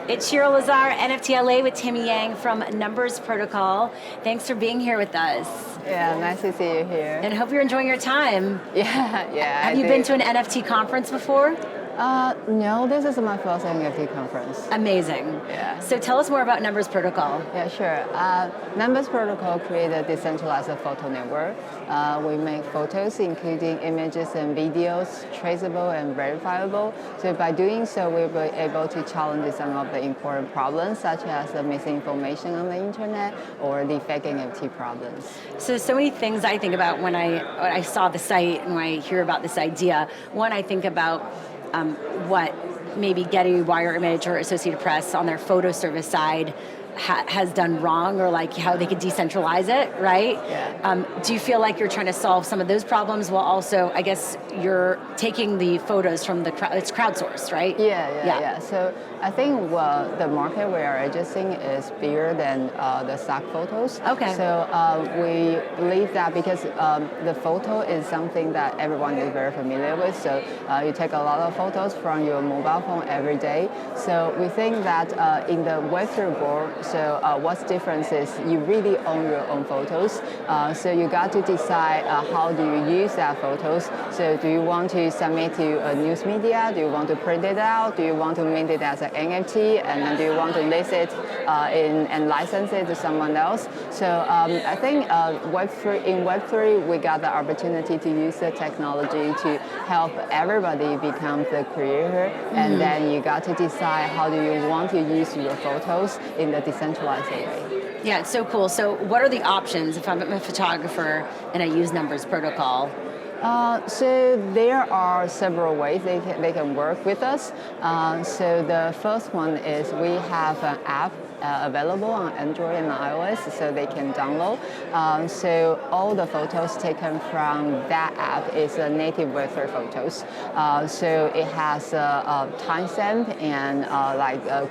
It's Shira Lazar, NFT LA with Tammy Yang from Numbers Protocol. Thanks for being here with us. Yeah, nice to see you here. And hope you're enjoying your time. Yeah. Have you been to an NFT conference before? No, this is my first NFT conference. Amazing. Yeah. So tell us more about Numbers Protocol. Yeah, sure. Numbers Protocol created a decentralized photo network. We make photos, including images and videos, traceable and verifiable. So by doing so, we were able to challenge some of the important problems, such as the misinformation on the internet or the fake NFT problems. So many things I think about when I saw the site and when I hear about this idea. One, I think about what maybe Getty, Wire Image, or Associated Press on their photo service side has done wrong, or like how they could decentralize it, right? Yeah. Do you feel like you're trying to solve some of those problems while also, I guess, you're taking the photos from the crowd, it's crowdsourced, right? Yeah. So I think the market we are addressing is bigger than the stock photos. Okay. So we believe that because the photo is something that everyone is very familiar with, so you take a lot of photos from your mobile phone every day. So we think that in the Web3 world, so what's different is you really own your own photos. So you got to decide how do you use that photos. So do you want to submit to a news media? Do you want to print it out? Do you want to mint it as an NFT? And then do you want to list it and license it to someone else? So I think in Web3, we got the opportunity to use the technology to help everybody become the creator. And then you got to decide how do you want to use your photos in the decentralized way. Yeah, it's so cool. So what are the options if I'm a photographer and I use Numbers Protocol? So there are several ways they can work with us. So the first one is we have an app available on Android and iOS, so they can download. So all the photos taken from that app is native Web3 photos. So it has a timestamp and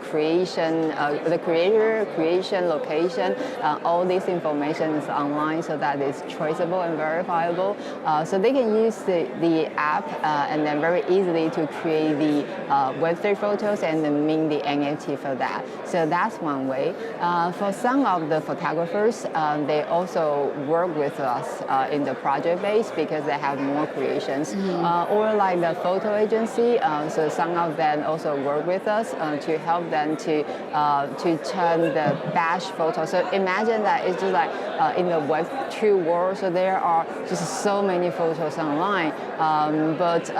creation, the creator, creation, location. All this information is online, so that is traceable and verifiable. So they can use the app and then very easily to create the Web3 photos and then mint the NFT for that. So that's one way. For some of the photographers, they also work with us in the project base because they have more creations. Or like the photo agency, so some of them also work with us to help them to turn the batch photo. So imagine that it's just like in the Web2 world, so there are just so many photos online, but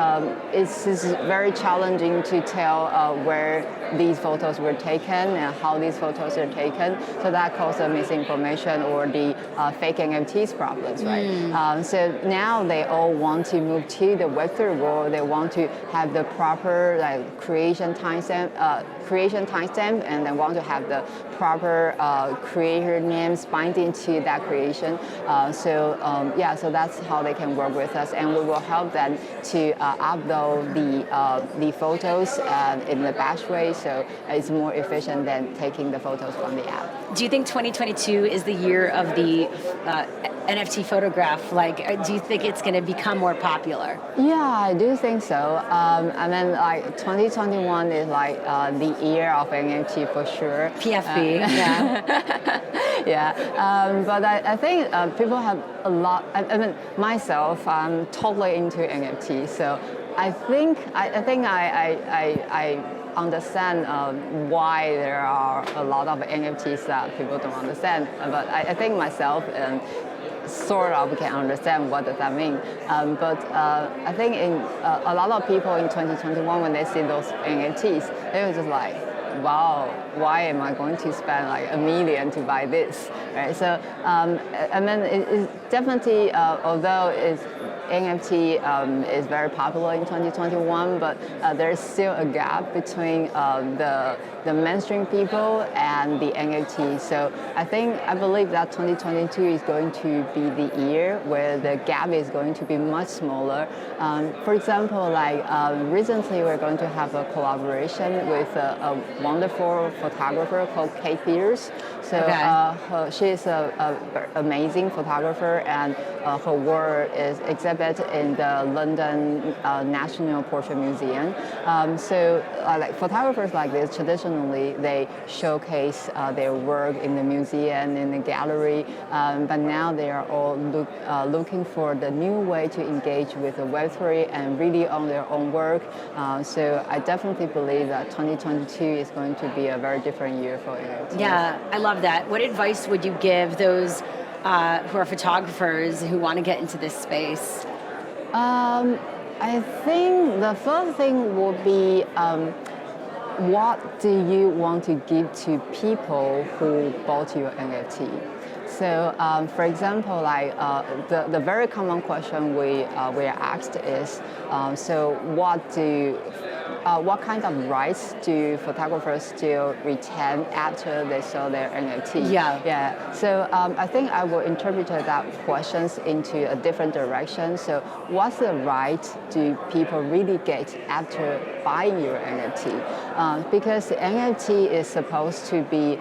it's just very challenging to tell where these photos were taken and how these photos are taken. So that causes misinformation or the fake NFTs problems, right? So now they all want to move to the Web3 world. They want to have the proper creation timestamp, and they want to have the proper creator names binding to that creation. So that's how they can work with us, and we will help them to upload the photos in the batch way, so it's more efficient than taking the photos from the app. Do you think 2022 is the year of the NFT photograph? Do you think it's going to become more popular? Yeah, I do think so. 2021 is the year of NFT for sure. PFP, yeah. Yeah, but I think people have a lot. I mean, myself, I'm totally into NFT, so I think I understand why there are a lot of NFTs that people don't understand. But I think myself sort of can understand what does that mean. But I think a lot of people in 2021, when they see those NFTs, they were just like, wow, why am I going to spend like $1 million to buy this? Right? So it's definitely, although NFT is very popular in 2021, but there's still a gap between the mainstream people and the NFT. So I believe that 2022 is going to be the year where the gap is going to be much smaller. For example, recently we're going to have a collaboration with a wonderful photographer called Kate Peters. So she's an amazing photographer, and her work is exhibited in the London National Portrait Museum. So like photographers like this, traditionally they showcase their work in the museum, in the gallery, but now they are all looking for the new way to engage with the Web3 and really own their own work. So I definitely believe that 2022 is going to be a very different year for NFT. Yeah, I love that. What advice would you give those who are photographers who want to get into this space? I think the first thing would be what do you want to give to people who bought your NFT? So, for example, like the very common question we are asked is, so what kind of rights do photographers still retain after they sell their NFT? Yeah. So I think I will interpret that questions into a different direction. So what's the right do people really get after buying your NFT? Because the NFT is supposed to be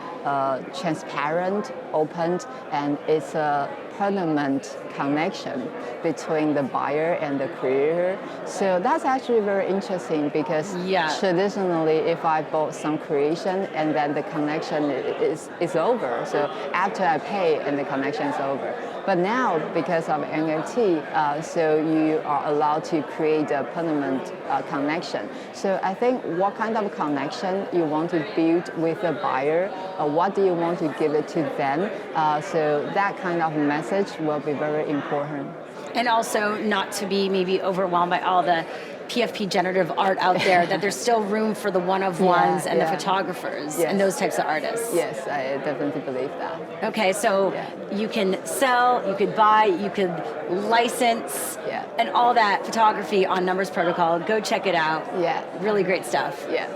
transparent, open, and it's a permanent connection between the buyer and the creator. So that's actually very interesting because traditionally if I bought some creation and then the connection is over. So after I pay and the connection is over. But now because of NFT, so you are allowed to create a permanent connection. So I think what kind of connection you want to build with the buyer, what do you want to give it to them? So that kind of message will be very important. And also not to be maybe overwhelmed by all the PFP generative art out there, that there's still room for the one-of-ones and the photographers and those types of artists. Yes, I definitely believe that. Okay, so you can sell, you could buy, you could license, and all that photography on Numbers Protocol. Go check it out. Yeah. Really great stuff. Yeah.